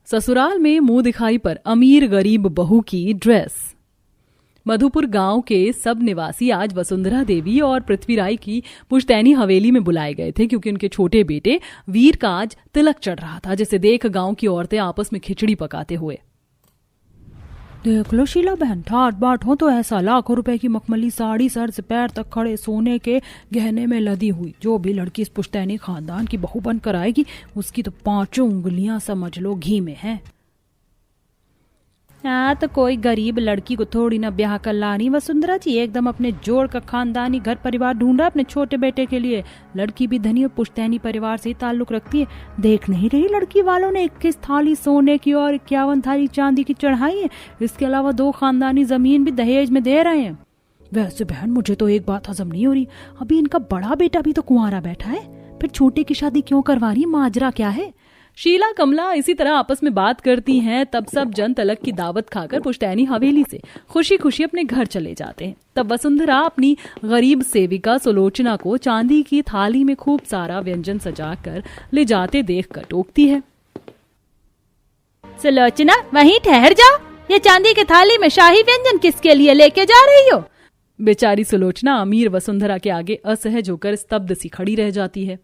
ससुराल में मुंह दिखाई पर अमीर गरीब बहू की ड्रेस। मधुपुर गांव के सब निवासी आज वसुंधरा देवी और पृथ्वीराज की पुश्तैनी हवेली में बुलाए गए थे, क्योंकि उनके छोटे बेटे वीर का आज तिलक चढ़ रहा था, जिसे देख गांव की औरतें आपस में खिचड़ी पकाते हुए, देख लो शीला बहन, ठाट बाट हो तो ऐसा लाखों रुपए की मखमली साड़ी सर से पैर तक खड़े सोने के गहने में लदी हुई। जो भी लड़की इस पुश्तैनी खानदान की बहू बनकर आएगी उसकी तो 5 उंगलियां समझ लो घी में है। हाँ तो कोई गरीब लड़की को थोड़ी ना ब्याह कर लानी वसुंधरा जी, एकदम अपने जोड़ का खानदानी घर परिवार ढूंढा अपने छोटे बेटे के लिए। लड़की भी धनी और पुश्तैनी परिवार से ही ताल्लुक रखती है। देख नहीं रही लड़की वालों ने 21 थाली सोने की और 51 थाली चांदी की चढ़ाई है। इसके अलावा 2 खानदानी जमीन भी दहेज में दे रहे हैं। वैसे बहन मुझे तो एक बात हजम नहीं हो रही, अभी इनका बड़ा बेटा भी तो कुंवारा बैठा है, फिर छोटे की शादी क्यों करवा रही, माजरा क्या है। शीला कमला इसी तरह आपस में बात करती हैं। तब सब जन तलक की दावत खाकर पुश्तैनी हवेली से खुशी खुशी अपने घर चले जाते हैं। तब वसुंधरा अपनी गरीब सेविका सुलोचना को चांदी की थाली में खूब सारा व्यंजन सजाकर ले जाते देखकर टोकती है। सुलोचना वहीं ठहर जाओ, ये चांदी की थाली में शाही व्यंजन किसके लिए लेके जा रही हो। बेचारी सुलोचना अमीर वसुंधरा के आगे असहज होकर स्तब्ध सी खड़ी रह जाती है।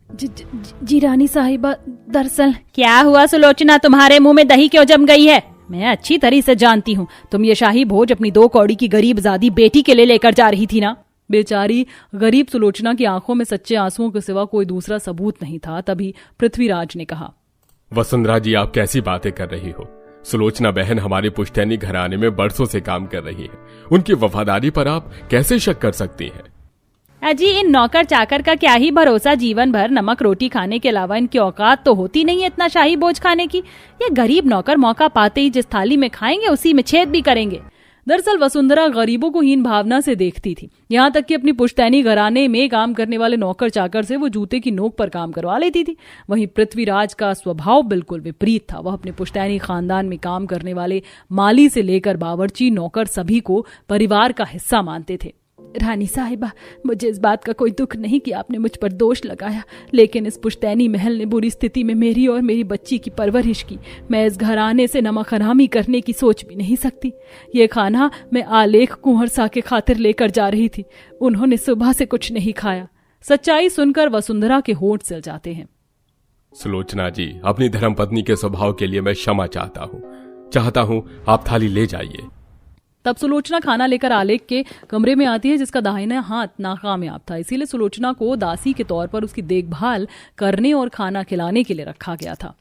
जी रानी साहिबा, दरअसल। क्या हुआ सुलोचना, तुम्हारे मुंह में दही क्यों जम गई है। मैं अच्छी तरह से जानती हूँ, तुम ये शाही भोज अपनी 2 कौड़ी की गरीबजादी बेटी के लिए लेकर जा रही थी ना। बेचारी गरीब सुलोचना की आंखों में सच्चे आंसुओं के सिवा कोई दूसरा सबूत नहीं था। तभी पृथ्वीराज ने कहा, वसुंधरा जी आप कैसी बातें कर रही हो। सुलोचना बहन हमारे पुश्तैनी घराने में बरसों से काम कर रही है, उनकी वफादारी पर आप कैसे शक कर सकती हैं। अजी इन नौकर चाकर का क्या ही भरोसा, जीवन भर नमक रोटी खाने के अलावा इनकी औकात तो होती नहीं है इतना शाही बोझ खाने की। ये गरीब नौकर मौका पाते ही जिस थाली में खाएंगे उसी में छेद भी करेंगे। दरअसल वसुंधरा गरीबों को हीन भावना से देखती थी, यहाँ तक कि अपनी पुश्तैनी घराने में काम करने वाले नौकर चाकर से वो जूते की नोक पर काम करवा लेती थी। वहीं पृथ्वीराज का स्वभाव बिल्कुल विपरीत था। वह अपने पुश्तैनी खानदान में काम करने वाले माली से लेकर बावर्ची नौकर सभी को परिवार का हिस्सा मानते थे। रानी साहिबा, मुझे इस बात का कोई दुख नहीं कि आपने मुझ पर दोष लगाया, लेकिन इस पुश्तैनी महल ने बुरी स्थिति में मेरी और मेरी बच्ची की परवरिश की। मैं इस घराने से नमक हरामी करने की सोच भी नहीं सकती। ये खाना मैं आलेख कुंवर सा के खातिर लेकर जा रही थी, उन्होंने सुबह से कुछ नहीं खाया। सच्चाई सुनकर वसुंधरा के होंठ सिल जाते हैं। सुलोचना जी, अपनी धर्मपत्नी के स्वभाव के लिए मैं क्षमा चाहता हूँ आप थाली ले जाइए। तब सुलोचना खाना लेकर आलेख के कमरे में आती है, जिसका दाहिना हाथ नाकामयाब था। इसीलिए सुलोचना को दासी के तौर पर उसकी देखभाल करने और खाना खिलाने के लिए रखा गया था।